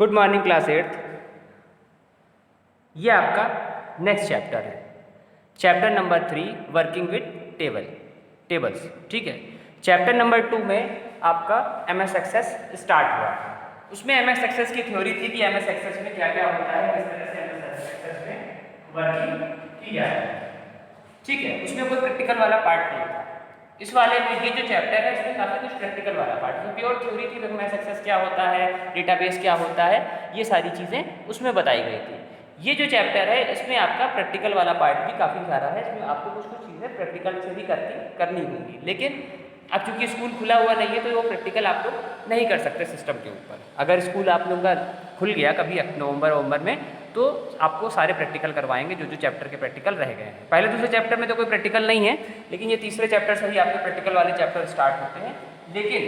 Good morning class eighth. ये आपका next chapter है, chapter number 3 working with tables. ठीक है। चैप्टर नंबर 2 में आपका MS एक्सेस स्टार्ट हुआ। उसमें MS एक्सेस की थ्योरी थी कि MS एक्सेस में क्या क्या होता है, किस तरह से MS एक्सेस में वर्किंग की जाए। ठीक है। उसमें कोई प्रैक्टिकल वाला पार्ट नहीं था। इस वाले में ये जो चैप्टर है इसमें काफ़ी कुछ प्रैक्टिकल वाला पार्ट है। प्योर थ्योरी थी, MS एक्सेस क्या होता है, डेटाबेस क्या होता है, ये सारी चीज़ें उसमें बताई गई थी। ये जो चैप्टर है इसमें आपका प्रैक्टिकल वाला पार्ट भी काफ़ी सारा है। इसमें आपको कुछ कुछ चीज़ें प्रैक्टिकल से भी करनी होंगी, लेकिन अब चूंकि स्कूल खुला हुआ नहीं है तो वो प्रैक्टिकल आप लोग नहीं कर सकते सिस्टम के ऊपर। अगर स्कूल आप लोगों का खुल गया कभी नवंबर में तो आपको सारे प्रैक्टिकल करवाएंगे जो चैप्टर के प्रैक्टिकल रह गए हैं। पहले दूसरे चैप्टर में तो कोई प्रैक्टिकल नहीं है, लेकिन ये तीसरे चैप्टर से ही आपके प्रैक्टिकल वाले चैप्टर स्टार्ट होते हैं। लेकिन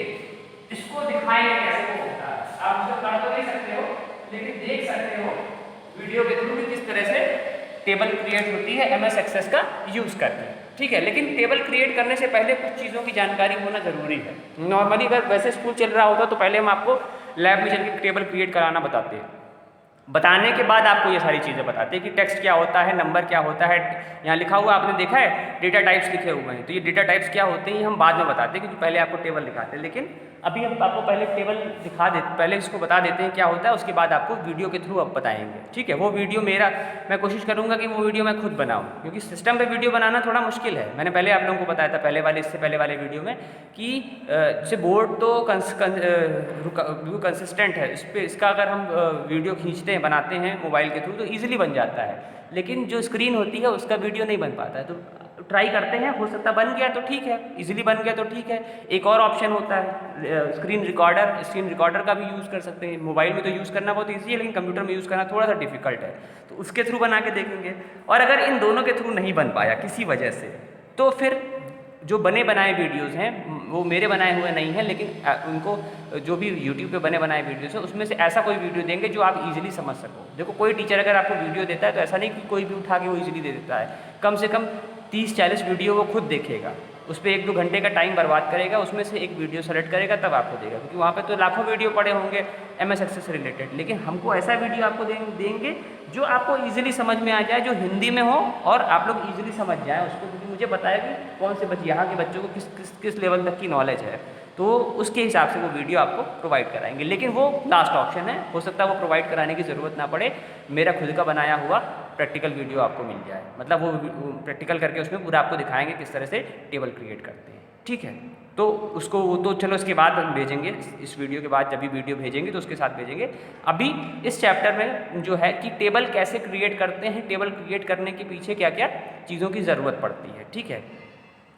इसको दिखाएंगे कैसे वो होता है। आप मुझे पढ़ तो नहीं सकते हो, लेकिन देख सकते हो वीडियो के थ्रू किस तरह से टेबल क्रिएट होती है MS एक्सेस का यूज़ करके। ठीक है। लेकिन टेबल क्रिएट करने से पहले कुछ चीज़ों की जानकारी होना ज़रूरी है। नॉर्मली अगर वैसे स्कूल चल रहा होता तो पहले हम आपको लैब में चल के टेबल क्रिएट कराना बताते हैं। बताने के बाद आपको ये सारी चीज़ें बताते हैं कि टेक्स्ट क्या होता है, नंबर क्या होता है। यहाँ लिखा हुआ आपने देखा है डेटा टाइप्स लिखे हुए हैं, तो ये डेटा टाइप्स क्या होते हैं ये हम बाद में बताते हैं, क्योंकि पहले आपको टेबल दिखाते हैं। लेकिन अभी हम आपको पहले टेबल दिखा देते, पहले इसको बता देते हैं क्या होता है, उसके बाद आपको वीडियो के थ्रू अब बताएंगे। ठीक है। वो वीडियो मैं कोशिश करूँगा कि वो वीडियो मैं खुद बनाऊँ, क्योंकि सिस्टम पर वीडियो बनाना थोड़ा मुश्किल है। मैंने पहले आप लोगों को बताया था इससे पहले वाले वीडियो में कि जैसे बोर्ड तो कंसिस्टेंट है, इस पर इसका अगर हम वीडियो खींचते हैं बनाते हैं मोबाइल के थ्रू तो ईजिली बन जाता है, लेकिन जो स्क्रीन होती है उसका वीडियो नहीं बन पाता है। तो ट्राई करते हैं, हो सकता बन गया तो ठीक है, इजीली बन गया तो ठीक है। एक और ऑप्शन होता है स्क्रीन रिकॉर्डर का भी यूज़ कर सकते हैं। मोबाइल में तो यूज़ करना बहुत ईजी है, लेकिन कंप्यूटर में यूज़ करना थोड़ा सा डिफिकल्ट है, तो उसके थ्रू बना के देखेंगे। और अगर इन दोनों के थ्रू नहीं बन पाया किसी वजह से, तो फिर जो बने बनाए वीडियोज़ हैं वो मेरे बनाए हुए नहीं हैं, लेकिन उनको जो भी यूट्यूब पे बने बनाए वीडियोज़ हैं उसमें से ऐसा कोई वीडियो देंगे जो आप इजीली समझ सको। देखो कोई टीचर अगर आपको वीडियो देता है तो ऐसा नहीं कि कोई भी उठा के वो इजीली दे देता है। कम से कम 30-40 वीडियो वो खुद देखेगा, उस पर 1-2 घंटे का टाइम बर्बाद करेगा, उसमें से एक वीडियो सेलेक्ट करेगा तब आपको देगा, क्योंकि वहाँ पे तो लाखों वीडियो पड़े होंगे MS एक्सेस से रिलेटेड। लेकिन हमको ऐसा वीडियो आपको देंगे जो आपको इजीली समझ में आ जाए, जो हिंदी में हो और आप लोग इजीली समझ जाएँ उसको, क्योंकि मुझे पता है कि कौन से यहाँ के बच्चों को किस लेवल तक की नॉलेज है, तो उसके हिसाब से वो वीडियो आपको प्रोवाइड कराएंगे। लेकिन वो लास्ट ऑप्शन है, हो सकता है वो प्रोवाइड कराने की ज़रूरत ना पड़े, मेरा खुद का बनाया हुआ प्रैक्टिकल वीडियो आपको मिल जाए। मतलब वो प्रैक्टिकल करके उसमें पूरा आपको दिखाएंगे किस तरह से टेबल क्रिएट करते हैं। ठीक है। तो उसको तो चलो इसके बाद हम भेजेंगे, इस वीडियो के बाद जब भी वीडियो भेजेंगे तो उसके साथ भेजेंगे। अभी इस चैप्टर में जो है कि टेबल कैसे क्रिएट करते हैं, टेबल क्रिएट करने के पीछे क्या क्या चीज़ों की ज़रूरत पड़ती है। ठीक है।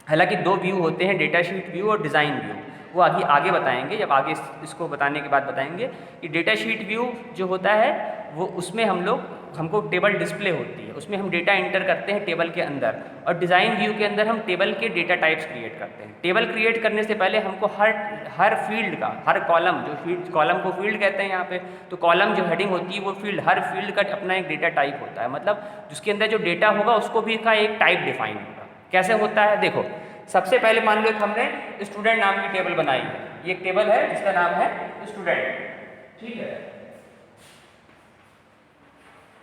हालांकि 2 व्यू होते हैं, डेटा शीट व्यू और डिज़ाइन व्यू, वो आगे बताएंगे। जब आगे इसको बताने के बाद बताएंगे कि डेटा शीट व्यू जो होता है वो उसमें हमको टेबल डिस्प्ले होती है, उसमें हम डेटा इंटर करते हैं टेबल के अंदर, और डिज़ाइन व्यू के अंदर हम टेबल के डेटा टाइप्स क्रिएट करते हैं। टेबल क्रिएट करने से पहले हमको हर फील्ड का, हर कॉलम, कॉलम को फील्ड कहते हैं यहाँ पे, तो कॉलम जो हेडिंग होती है वो फील्ड, हर फील्ड का अपना एक डेटा टाइप होता है, मतलब जिसके अंदर जो डेटा होगा उसको भी का एक टाइप डिफाइन होगा। कैसे होता है देखो, सबसे पहले मान लो हमने स्टूडेंट नाम की टेबल बनाई है। ये एक टेबल है जिसका नाम है स्टूडेंट। ठीक है।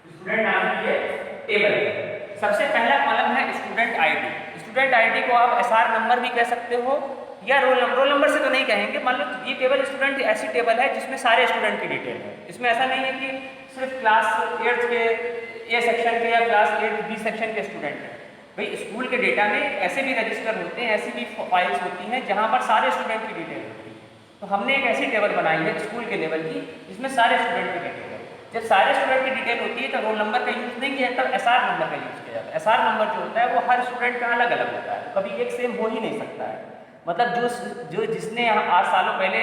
स्टूडेंट नाम की ये टेबल है। सबसे पहला कॉलम है स्टूडेंट आईडी। स्टूडेंट आईडी को आप SR नंबर भी कह सकते हो या रोल नंबर से तो नहीं कहेंगे। मान लो ये टेबल स्टूडेंट ऐसी टेबल है जिसमें सारे स्टूडेंट की डिटेल है। इसमें ऐसा नहीं है कि सिर्फ क्लास 8 के A सेक्शन के या क्लास 8 B सेक्शन के स्टूडेंट हैं। भाई स्कूल के डेटा में ऐसे भी रजिस्टर होते हैं, ऐसी भी फाइल्स होती हैं जहाँ पर सारे स्टूडेंट की डिटेल होती है। तो हमने एक ऐसी टेबल बनाई है स्कूल के लेवल की जिसमें सारे स्टूडेंट की डिटेल है। जब सारे स्टूडेंट की डिटेल होती है तो रोल नंबर का यूज़ नहीं किया, तब SR नंबर का यूज़ किया जाता है। SR नंबर जो होता है वो हर स्टूडेंट का अलग अलग होता है, कभी एक सेम हो ही नहीं सकता है। मतलब जो जिसने 8 सालों पहले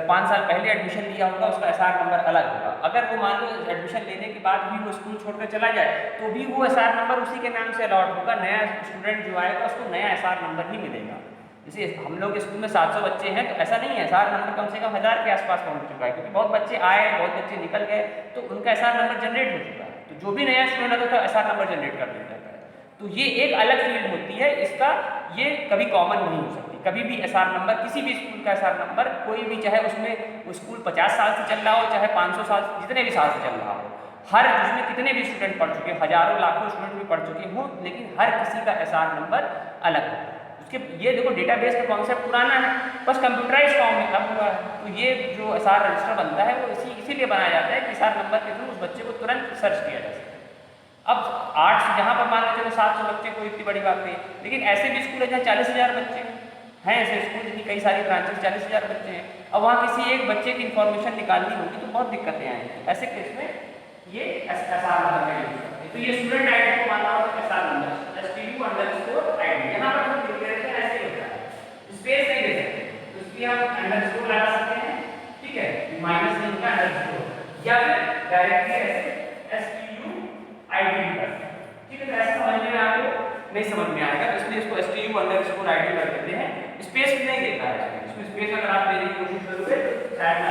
5 साल पहले एडमिशन लिया होगा उसका SR नंबर अलग होगा। अगर वो मान लो एडमिशन लेने के बाद भी वो स्कूल छोड़कर चला जाए तो भी वो SR नंबर उसी के नाम से अलॉट होगा। नया स्टूडेंट जो आएगा उसको नया SR नंबर ही मिलेगा। जैसे हम लोग स्कूल में 700 बच्चे हैं तो ऐसा नहीं है, SR नंबर कम से कम 1000 के आसपास पहुंच चुका है, क्योंकि बहुत बच्चे आए, बहुत बच्चे निकल गए, तो उनका SR नंबर जनरेट हो चुका है। तो जो भी नया स्टूडेंट आता है तो SR नंबर जनरेट कर दिया जाता है। तो ये एक अलग फील्ड होती है, इसका ये कभी कॉमन नहीं हो सकती, कभी भी एसआर नंबर, किसी भी स्कूल का एसआर नंबर, कोई भी, चाहे उसमें वो स्कूल 50 साल से चल रहा हो, चाहे 500 साल, जितने भी साल से चल रहा हो, हर उसमें कितने भी स्टूडेंट पढ़ चुके, हजारों लाखों स्टूडेंट भी पढ़ चुके हों, लेकिन हर किसी का एसआर नंबर अलग है। उसके ये देखो डेटाबेस का कॉन्सेप्ट पुराना है, बस कंप्यूटराइज फॉर्म में अब हुआ है। तो ये जो एसआर रजिस्टर बनता है वो इसीलिए बनाया जाता है कि एसआर नंबर के थ्रू उस बच्चे को तुरंत सर्च किया जा सके। अब 8 जहाँ पर मान लो चलो 700 बच्चे, कोई इतनी बड़ी बात नहीं, लेकिन ऐसे भी स्कूल है जहाँ 40,000 बच्चे हैं, ऐसे स्कूल जिनकी कई सारी ब्रांचेस 40,000 बच्चे हैं। अब वहाँ किसी एक बच्चे की इन्फॉर्मेशन निकालनी होगी तो बहुत दिक्कतें आएंगी। ऐसे केस में ये एसआर नंबर का यूज करते हैं। तो ये स्टूडेंट आईडी को मानना होगा एसआर नंबर, STU_ID। यहाँ पर हम डिक्लेरेशन ऐसे ही होता है, स्पेस नहीं दे सकते, तो इसलिए हम अंडरस्कोर लगा सकते हैं, ठीक है, माइनस नहीं होता अंडरस्कोर, या फिर डायरेक्टली ऐसे STU_ID कर सकते हैं, ठीक है। तो ऐसा समझने में आपको नहीं समझ में आएगा, इसलिए इसको STU_ID कर देते हैं। स्पेस नहीं देता है इसमें, स्पेस अगर आप देने की कोशिश करोगे शायद ना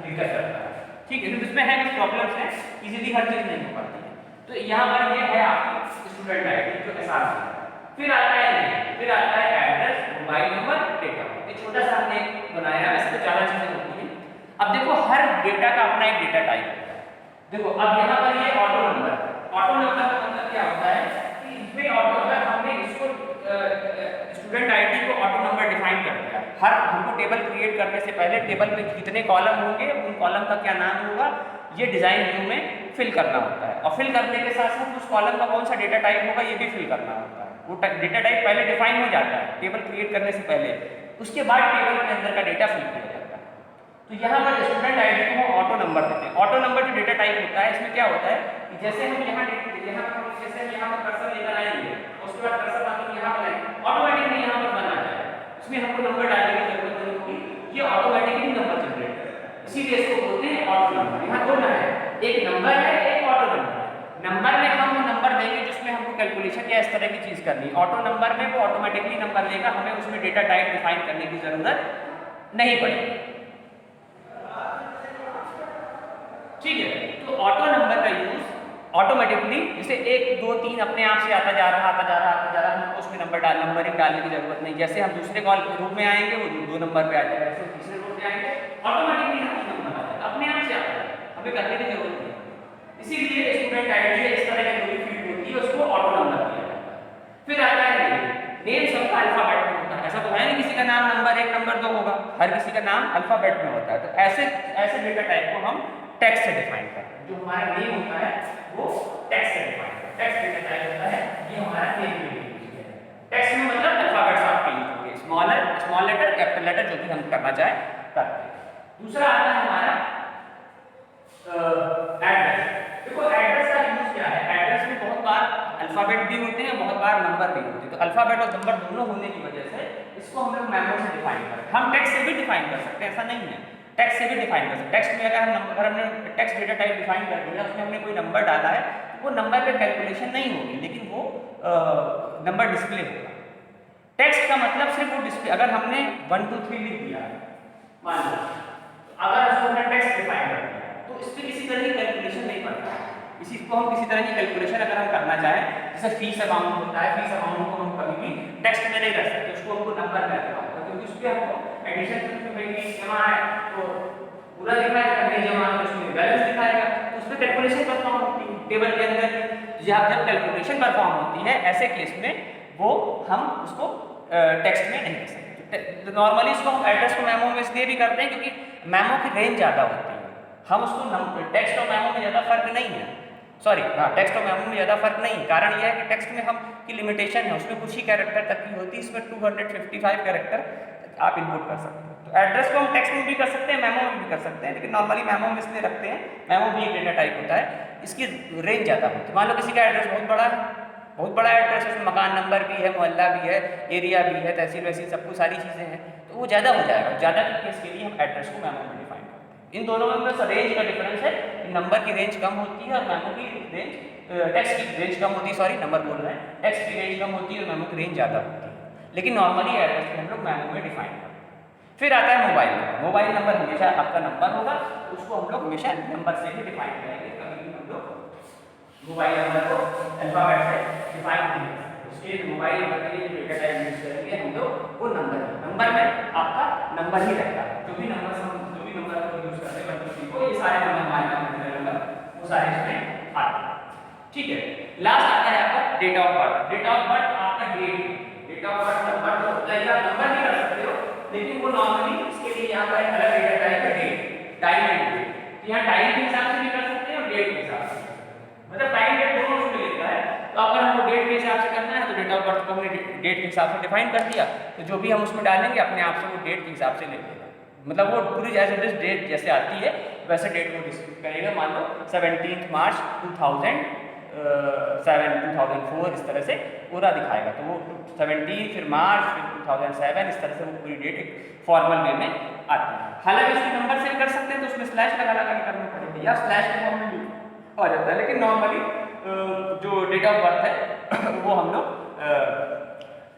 दिक्कत करता है, ठीक है। तो इसमें है कुछ प्रॉब्लम्स हैं, इजीली हर चीज नहीं हो पाती है। तो यहाँ पर ये है आपकी स्टूडेंट आईडी जो एसआर है। फिर आता है एड्रेस, मोबाइल नंबर, डेटा। ये छोटा सा हमने बनाया है, वैसे तो ज़्यादा चीजें होती हैं। अब देखो हर डेटा का अपना एक डेटा टाइप होता है। देखो अब यहाँ पर ये ऑटो नंबर का मतलब क्या होता है कि इसमें ऑटो, अगर हमने इसको स्टूडेंट आईडी को ऑटो नंबर डिफाइन कर दिया, हर हमको टेबल क्रिएट करने से पहले टेबल में कितने कॉलम होंगे, उन कॉलम का क्या नाम होगा, ये डिजाइन व्यू में फिल करना होता है। और फिल करने के साथ साथ उस कॉलम का कौन सा डेटा टाइप होगा ये भी फिल करना होता है। वो डेटा टाइप पहले डिफाइन हो जाता है टेबल क्रिएट करने से पहले, उसके बाद टेबल के अंदर का डेटा फिल किया जाता है। तो यहाँ पर स्टूडेंट आईडी को हम ऑटो नंबर देते हैं। ऑटो नंबर जो डेटा टाइप होता है, इसमें क्या होता है कि जैसे हम यहाँ पर कर्सर लेकर आएंगे, उसके बाद कर्सर हम यहाँ पर आएंगे, ऑटोमेटिकली यहाँ पर बना जाएगा, इसमें हमको नंबर डालने की जरूरत नहीं होगी, ये ऑटोमेटिकली नंबर जनरेट करेगा। इसीलिए इसको बोलते हैं ऑटो नंबर। यहाँ दो है, एक नंबर है, एक ऑटो नंबर। नंबर में हम वो नंबर देंगे जिसमें हमको कैलकुलेशन या इस तरह की चीज करनी है। ऑटो नंबर में वो ऑटोमेटिकली नंबर लेगा, हमें उसमें डेटा टाइप डिफाइन करने की जरूरत नहीं पड़ेगी, ठीक है। तो ऑटो नंबर का यूज ऑटोमेटिकली, जैसे 1 2 3 अपने आप से आता जा रहा, हमको उसमें नंबरिंग डालने की जरूरत नहीं। जैसे हम दूसरे कॉल ग्रुप में आएंगे वो 2 नंबर पे आ जाएगा, ऐसे तीसरे ग्रुप में आएंगे ऑटोमेटिकली नंबर आ जाएगा, अपने आप से आता है, हमें करने की जरूरत नहीं। इसीलिए स्टूडेंट आईडी इस तरह की जो फील्ड होती है उसको ऑटो नंबर दिया जाता है। फिर आता है नेम, सबका अल्फाबेट में होता है। ऐसा तो है नहीं किसी का नाम नंबर 1 नंबर 2 होगा, हर किसी का नाम अल्फाबेट में होता है। तो ऐसे डेटा टाइप को हम टेक्स्ट से डिफाइन करते हैं। जो हमारा नेम होता है वो टेक्स्ट से डिफाइन करते हैं, टेक्स्ट डेटा टाइप होता है, ये हमारा नेम है। टेक्स्ट में मतलब अल्फाबेट्स आपके यूज होंगे, स्मॉल लेटर, कैपिटल लेटर, जो भी हम करना चाहे करते हैं। दूसरा आता है हमारा एड्रेस। देखो एड्रेस का यूज क्या है, एड्रेस में बहुत बार अल्फाबेट भी होते हैं, बहुत बार नंबर भी होते हैं। तो अल्फाबेट और नंबर दोनों होने की वजह से इसको हम लोग मेमो से डिफाइन करते हैं। हम टेक्स्ट से भी डिफाइन कर सकते हैं, ऐसा नहीं है, टेक्स्ट से भी डिफाइन कर सकते हैं। टेक्स्ट में अगर हमने टेक्स्ट डेटा टाइप डिफाइन कर दिया, उसमें हमने कोई नंबर डाला है, वो नंबर पे कैलकुलेशन नहीं होगी, लेकिन वो नंबर डिस्प्ले होगा। टेक्स्ट का मतलब सिर्फ वो डिस्प्ले, अगर हमने 1 2 3 लिख दिया मान लो, अगर उसको हमने टेक्स्ट डिफाइन कर दिया तो इस पर किसी तरह की कैलकुलेशन नहीं करता है। इसको हम किसी तरह की कैलकुलेशन अगर हम करना चाहें, जैसे फीस अमाउंट होता है, फीस अमाउंट को हम कभी भी टेक्स्ट में नहीं रख सकते, उसको हमको नंबर में रखना होगा, क्योंकि उस पर हमको एडिशन फीस जमा है तो पूरा दिखाएगा, नहीं जमा है तो उसमें बैलेंस दिखाएगा, तो उस पर कैलकुलेशन परफॉर्म होती है टेबल के अंदर। जब कैलकुलेशन परफॉर्म होती है ऐसे केस में वो हम उसको टेक्स्ट में नहीं कर सकते। नॉर्मली इसको हम एड्रेस को मेमो में इसलिए भी करते हैं क्योंकि मेमो की रेंज ज़्यादा होती है, हम उसको टेक्स्ट और मेमो में ज़्यादा फर्क नहीं है, सॉरी हाँ, टेक्स्ट और मेमो में ज़्यादा फर्क नहीं है। कारण यह है कि टेक्स्ट में हम की लिमिटेशन है, उसमें कुछ ही कैरेक्टर तक की होती है, इसमें 255 कैरेक्टर आप इनपुट कर सकते हैं। तो एड्रेस को हम टेक्स्ट में भी कर सकते हैं, मेमो में भी कर सकते हैं, लेकिन नॉर्मली मेमो में इसलिए रखते हैं, मेमो भी एक डेटा टाइप होता है, इसकी रेंज ज़्यादा होती है। मान लो किसी का एड्रेस बहुत बड़ा है, बहुत बड़ा एड्रेस, उसमें मकान नंबर भी है, मोहल्ला भी है, एरिया भी है, तहसील वहसील सब कुछ सारी चीज़ें हैं, तो वो ज़्यादा हो जाएगा। ज़्यादा के केस के लिए हम एड्रेस को मेमो में डिफाइन करते हैं। इन दोनों में बस रेंज का डिफरेंस है, नंबर की रेंज कम होती है और मेमो की रेंज, टेक्स्ट की रेंज कम होती है, सॉरी नंबर बोल रहे हैं, टेक्स्ट की रेंज कम होती है और मेमो की रेंज ज़्यादा होती है, लेकिन नॉर्मली एड्रेस को हम लोग मेमो में डिफाइन करते हैं। फिर आता है मोबाइल नंबर। मोबाइल नंबर हमेशा आपका नंबर होगा, उसको हम लोग हमेशा नंबर से ही डिफाइन करेंगे, कभी भी हम लोग मोबाइल नंबर को अल्फाबेट से डिफाइन नहीं कर सकते। उसके मोबाइल नंबर के लिए जो डेटा टाइप यूज करेंगे हम लोग वो नंबर में आपका नंबर ही रहता है। जो भी नंबर यूज करते हैं 1 2 3 4 ये सारे नंबर हमारे नंबर वो सारे इसमें आते हैं। ठीक है, लास्ट आता है आपका date of birth. Date of birth आपका डेट ऑफ बर्थ नंबर तो होता है, आप नंबर भी कर सकते हो, लेकिन वो नॉर्मली इसके लिए यहाँ पर अलग डेटा टाइप है डेट, टाइम एंड डेट। यहाँ टाइम के हिसाब से भी कर सकते हैं और डेट के हिसाब से, मतलब टाइम डेट दोनों उसमें लिखा है। तो अगर हमको डेट के हिसाब से करना है तो डेट ऑफ बर्थ को हमने डेट के हिसाब से डिफाइन कर दिया, तो जो भी हम उसमें डालेंगे अपने आप से वो डेट के हिसाब से ले लेगा, मतलब वो पूरी एज इट इज डेट जैसे आती है वैसे डेट को डिस्क्राइब करेगा। मान लो 17 मार्च 2004 इस तरह से पूरा दिखाएगा, तो वो 17 फिर मार्च फिर 2007 इस तरह से वो पूरी डेट एक फॉर्मल वे में आती है। हालांकि इसको नंबर से कर सकते हैं तो उसमें स्लैश लगा करना पड़ेगा या स्लैश के फॉर्म में भी आ जाता है, लेकिन नॉर्मली जो डेट ऑफ बर्थ है वो हम लोग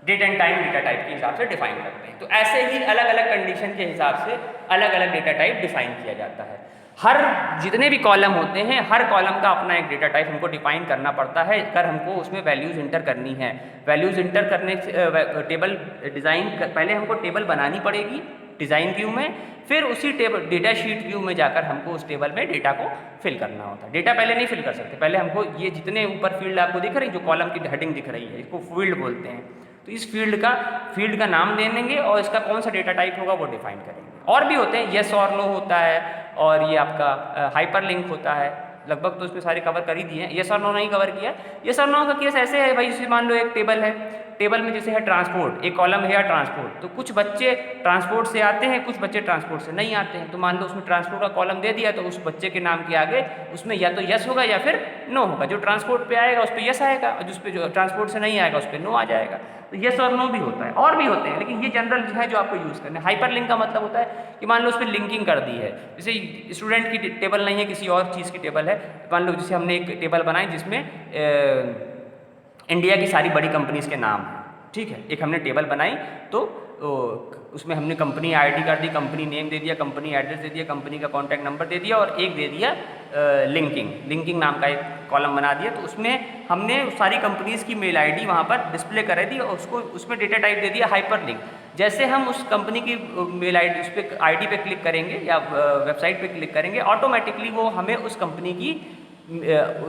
date and time data type के हिसाब से डिफाइन करते हैं। तो ऐसे ही अलग अलग कंडीशन के हिसाब से अलग अलग डेटा टाइप डिफाइन किया जाता है। हर जितने भी कॉलम होते हैं हर कॉलम का अपना एक डेटा टाइप हमको डिफाइन करना पड़ता है, अगर हमको उसमें वैल्यूज़ इंटर करनी है। वैल्यूज़ इंटर करने से टेबल डिज़ाइन पहले हमको टेबल बनानी पड़ेगी डिज़ाइन व्यू में, फिर उसी टेबल डेटा शीट व्यू में जाकर हमको उस टेबल में डेटा को फिल करना होता है। डेटा पहले नहीं फिल कर सकते, पहले हमको ये जितने ऊपर फील्ड आपको दिख रही, जो कॉलम की हेडिंग दिख रही है, इसको फील्ड बोलते हैं, तो इस फील्ड का नाम दे देंगे और इसका कौन सा डेटा टाइप होगा वो डिफाइन करेंगे। और भी होते हैं, येस और नो होता है, और ये आपका हाइपर लिंक होता है, लगभग तो इसमें सारे कवर कर ही दिए हैं। येस और नो नहीं कवर किया। येस और नो का केस ऐसे है भाई, जैसे मान लो एक टेबल है, टेबल में जैसे है ट्रांसपोर्ट, एक कॉलम है या ट्रांसपोर्ट, तो कुछ बच्चे ट्रांसपोर्ट से आते हैं, कुछ बच्चे ट्रांसपोर्ट से नहीं आते हैं, तो मान लो उसमें ट्रांसपोर्ट का कॉलम दे दिया, तो उस बच्चे के नाम के आगे उसमें या तो यस होगा या फिर नो होगा। जो ट्रांसपोर्ट पे आएगा उस पर यस आएगा, और जिस पे जो ट्रांसपोर्ट से नहीं आएगा उस पर नो आ जाएगा। तो यस और नो भी होता है, और भी होते हैं, लेकिन ये जनरल है जो आपको यूज़ करना है। हाइपर लिंक का मतलब होता है कि मान लो उस पर लिंकिंग कर दी है, जैसे स्टूडेंट की टेबल नहीं है, किसी और चीज़ की टेबल है, मान लो जैसे हमने एक टेबल बनाई जिसमें इंडिया की सारी बड़ी कंपनीज़ के नाम हैं, ठीक है, एक हमने टेबल बनाई, तो उसमें हमने कंपनी आईडी कर दी, कंपनी नेम दे दिया, कंपनी एड्रेस दे दिया, कंपनी का कॉन्टैक्ट नंबर दे दिया, और एक दे दिया लिंकिंग नाम का एक कॉलम बना दिया। तो उसमें हमने सारी कंपनीज़ की मेल आईडी वहाँ पर डिस्प्ले कर दी और उसको उसमें डेटा टाइप दे दिया हाइपर लिंक। जैसे हम उस कंपनी की मेल आईडी उस पर आईडी पे क्लिक करेंगे या वेबसाइट पे क्लिक करेंगे, ऑटोमेटिकली वो हमें उस कंपनी की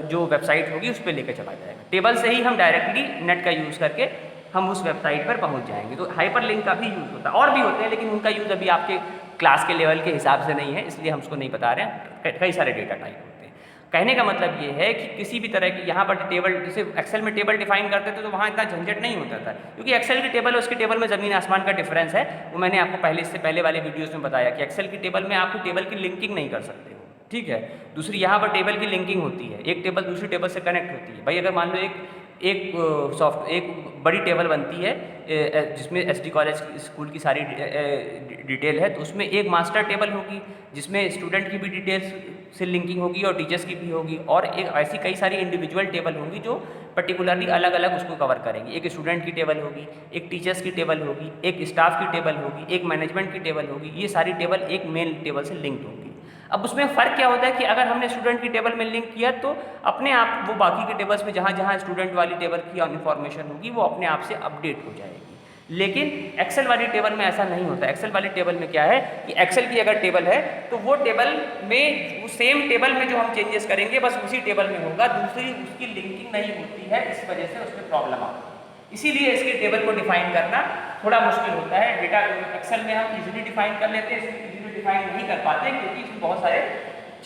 जो वेबसाइट होगी उस पर लेकर चला जाएगा। टेबल से ही हम डायरेक्टली नेट का यूज़ करके हम उस वेबसाइट पर पहुंच जाएंगे। तो हाइपर लिंक का भी यूज़ होता है, और भी होते हैं, लेकिन उनका यूज़ अभी आपके क्लास के लेवल के हिसाब से नहीं है, इसलिए हम उसको नहीं बता रहे हैं। कई सारे डेटा टाइप होते हैं। कहने का मतलब ये है कि किसी भी तरह की यहाँ पर टेबल, जैसे एक्सेल में टेबल डिफाइन करते थे तो वहाँ इतना झंझट नहीं होता था, क्योंकि एक्सेल की टेबल और उसके टेबल में ज़मीन आसमान का डिफरेंस है। वो मैंने आपको इससे पहले वाले वीडियोज़ में बताया कि एक्सेल की टेबल में आपको टेबल की लिंकिंग नहीं कर सकते हो, ठीक है। दूसरी यहाँ पर टेबल की लिंकिंग होती है, एक टेबल दूसरी टेबल से कनेक्ट होती है। भाई अगर मान लो एक बड़ी टेबल बनती है जिसमें SD कॉलेज स्कूल की सारी डिटेल है, तो उसमें एक मास्टर टेबल होगी जिसमें स्टूडेंट की भी डिटेल्स से लिंकिंग होगी और टीचर्स की भी होगी, और एक ऐसी कई सारी इंडिविजुअल टेबल होंगी जो पर्टिकुलरली अलग अलग उसको कवर करेंगी। एक स्टूडेंट की टेबल होगी, एक टीचर्स की टेबल होगी, एक स्टाफ की टेबल होगी, एक मैनेजमेंट की टेबल होगी। ये सारी टेबल एक मेन टेबल से लिंक्ड होंगी। अब उसमें फ़र्क क्या होता है कि अगर हमने स्टूडेंट की टेबल में लिंक किया तो अपने आप वो बाकी के टेबल्स में जहाँ जहाँ स्टूडेंट वाली टेबल की इन्फॉर्मेशन होगी वो अपने आप से अपडेट हो जाएगी। लेकिन एक्सेल वाली टेबल में ऐसा नहीं होता। एक्सेल वाली टेबल में क्या है कि एक्सेल की अगर टेबल है तो वो टेबल में सेम टेबल में जो हम चेंजेस करेंगे बस उसी टेबल में होगा, दूसरी उसकी लिंकिंग नहीं होती है, इस वजह से उसमें प्रॉब्लम आती है। इसीलिए इसकी टेबल को डिफाइन करना थोड़ा मुश्किल होता है। डेटा एक्सेल में हम इजीली डिफाइन कर लेते हैं, इजीली डिफाइन नहीं कर पाते क्योंकि इसमें बहुत सारे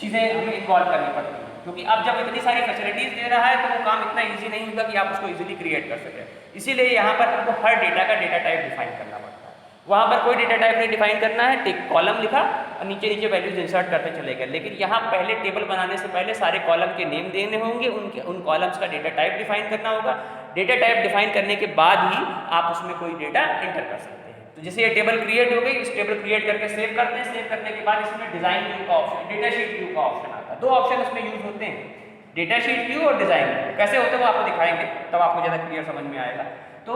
चीज़ें हमें इन्वॉल्व करनी पड़ती हैं, क्योंकि अब जब इतनी सारी फैसिलिटीज़ दे रहा है तो वो काम इतना ईजी नहीं होगा कि आप उसको इजीली क्रिएट कर सकें। इसीलिए यहाँ पर हमको हर डेटा का डेटा टाइप डिफाइन करना पड़ता है। वहाँ पर कोई डेटा टाइप नहीं डिफाइन करना है, टेक कॉलम लिखा और नीचे नीचे वैल्यूज इंसर्ट करते चले गए। लेकिन यहाँ पहले टेबल बनाने से पहले सारे कॉलम के नेम देने होंगे, उन कॉलम्स का डेटा टाइप डिफाइन करना होगा। डेटा टाइप डिफाइन करने के बाद ही आप उसमें कोई डेटा एंटर कर सकते हैं। तो जैसे ये टेबल क्रिएट हो गई, इस टेबल क्रिएट करके सेव करते हैं। सेव करने के बाद इसमें डिज़ाइन व्यू का ऑप्शन, डेटा शीट व्यू का ऑप्शन आता है। दो ऑप्शन इसमें यूज होते हैं, डेटा शीट व्यू और डिज़ाइन व्यू। कैसे होते हैं वो आपको दिखाएंगे, तब आपको ज़्यादा क्लियर समझ में आएगा। तो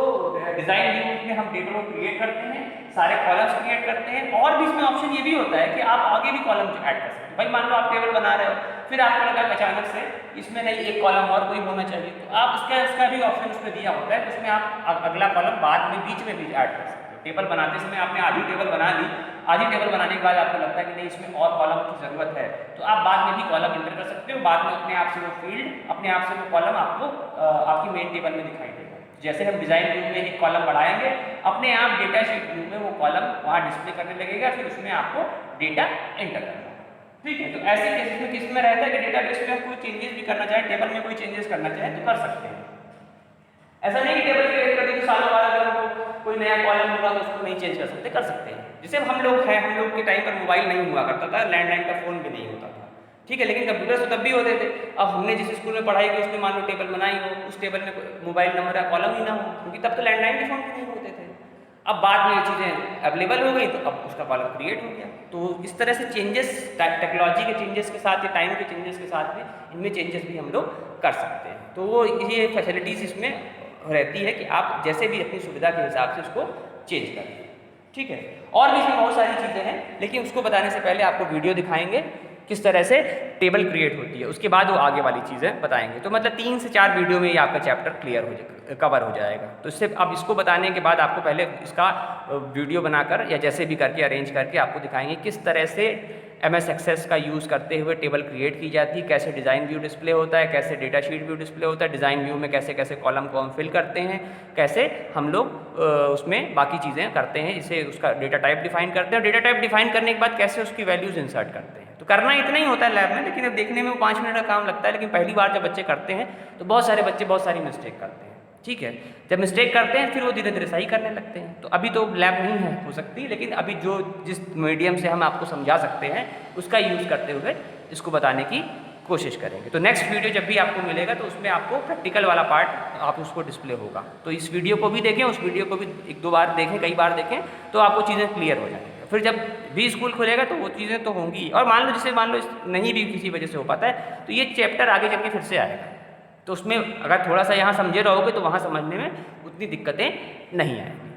डिज़ाइन व्यू में हम डेटा को क्रिएट करते हैं, सारे कॉलम्स क्रिएट करते हैं, और भी इसमें ऑप्शन ये भी होता है कि आप आगे भी कॉलम ऐड कर सकते हैं। भाई मान लो आप टेबल बना रहे हो, फिर आपको लगा अचानक से इसमें नहीं एक कॉलम और कोई होना चाहिए, तो आप उसका भी ऑप्शन उसमें दिया होता है, उसमें आप अगला कॉलम बाद में बीच में भी ऐड कर सकते हो। टेबल बनाते समय आपने आधी टेबल बना ली, आधी टेबल बनाने के बाद आपको लगता है कि नहीं इसमें और कॉलम की ज़रूरत है, तो आप बाद में भी कॉलम इंटर कर सकते हो। बाद में अपने आप से वो फील्ड, अपने आप से वो कॉलम आपको आपकी मेन टेबल में दिखाई देगा। जैसे हम डिज़ाइन व्यू में एक कॉलम बढ़ाएंगे, अपने आप डेटा शीट व्यू में वो कॉलम वहाँ डिस्प्ले करने लगेगा, फिर उसमें आपको डेटा एंटर करना है। ठीक है, तो ऐसे केसेस में किस में रहता है कि डेटाबेस में हम कोई चेंजेस भी करना चाहें, टेबल में कोई चेंजेस करना चाहें तो कर सकते हैं। ऐसा नहीं कि टेबल क्रिएट कर दी तो सालों बाद अगर हमको कोई नया कॉलम होगा तो उसको नहीं चेंज कर सकते, कर सकते हैं। जैसे हम लोग हैं, हम लोग के टाइम पर मोबाइल नहीं हुआ करता था, लैंडलाइन का फ़ोन भी नहीं होता था, ठीक है, लेकिन कंप्यूटर तो तब भी होते थे। अब हमने जिस स्कूल में पढ़ाई की उसमें मान लो टेबल बनाई हो, उस टेबल में मोबाइल नंबर या कॉलम ही ना हो, क्योंकि तब तो लैंडलाइन के फ़ोन भी नहीं होते थे। अब बाद में ये चीज़ें अवेलेबल हो गई तो अब उसका कॉलम क्रिएट हो गया। तो इस तरह से चेंजेस टेक्नोलॉजी के चेंजेस के साथ या टाइम के चेंजेस के साथ में इनमें चेंजेस भी हम लोग कर सकते हैं। तो वो ये फैसिलिटीज़ इसमें रहती है कि आप जैसे भी अपनी सुविधा के हिसाब से उसको चेंज करें, ठीक है। और भी इसमें बहुत सारी चीज़ें हैं, लेकिन उसको बताने से पहले आपको वीडियो दिखाएंगे किस तरह से टेबल क्रिएट होती है, उसके बाद वो आगे वाली चीज़ें बताएंगे। तो मतलब 3 से 4 वीडियो में ये आपका चैप्टर क्लियर हो जाएगा, कवर हो जाएगा। तो इससे अब इसको बताने के बाद आपको पहले इसका वीडियो बनाकर या जैसे भी करके अरेंज करके आपको दिखाएंगे किस तरह से MS एक्सेस का यूज़ करते हुए टेबल क्रिएट की जाती है, कैसे डिज़ाइन व्यू डिस्प्ले होता है, कैसे डेटा शीट व्यू डिस्प्ले होता है, डिज़ाइन व्यू में कैसे कैसे कॉलम को हम फिल करते हैं, कैसे हम लोग उसमें बाकी चीज़ें करते हैं, इसे उसका डेटा टाइप डिफाइन करते हैं, और डेटा टाइप डिफाइन करने के बाद कैसे उसकी वैल्यूज़ इंसर्ट करते हैं। तो करना इतना ही होता है लैब में, लेकिन अब देखने में वो 5 मिनट का काम लगता है, लेकिन पहली बार जब बच्चे करते हैं तो बहुत सारे बच्चे बहुत सारी मिस्टेक करते हैं, ठीक है। जब मिस्टेक करते हैं फिर वो धीरे धीरे सही करने लगते हैं। तो अभी तो लैब नहीं है हो सकती, लेकिन अभी जो जिस मीडियम से हम आपको समझा सकते हैं उसका यूज़ करते हुए इसको बताने की कोशिश करेंगे। तो नेक्स्ट वीडियो जब भी आपको मिलेगा तो उसमें आपको प्रैक्टिकल वाला पार्ट आप उसको डिस्प्ले होगा। तो इस वीडियो को भी देखें, उस वीडियो को भी 1-2 बार देखें, कई बार देखें, तो आपको चीज़ें क्लियर हो जाएंगी। फिर जब भी स्कूल खुलेगा तो वो चीज़ें तो होंगी। और मान लो नहीं भी किसी वजह से हो पाता है तो ये चैप्टर आगे चल के फिर से आएगा, तो उसमें अगर थोड़ा सा यहाँ समझे रहोगे तो वहाँ समझने में उतनी दिक्कतें नहीं आएंगी।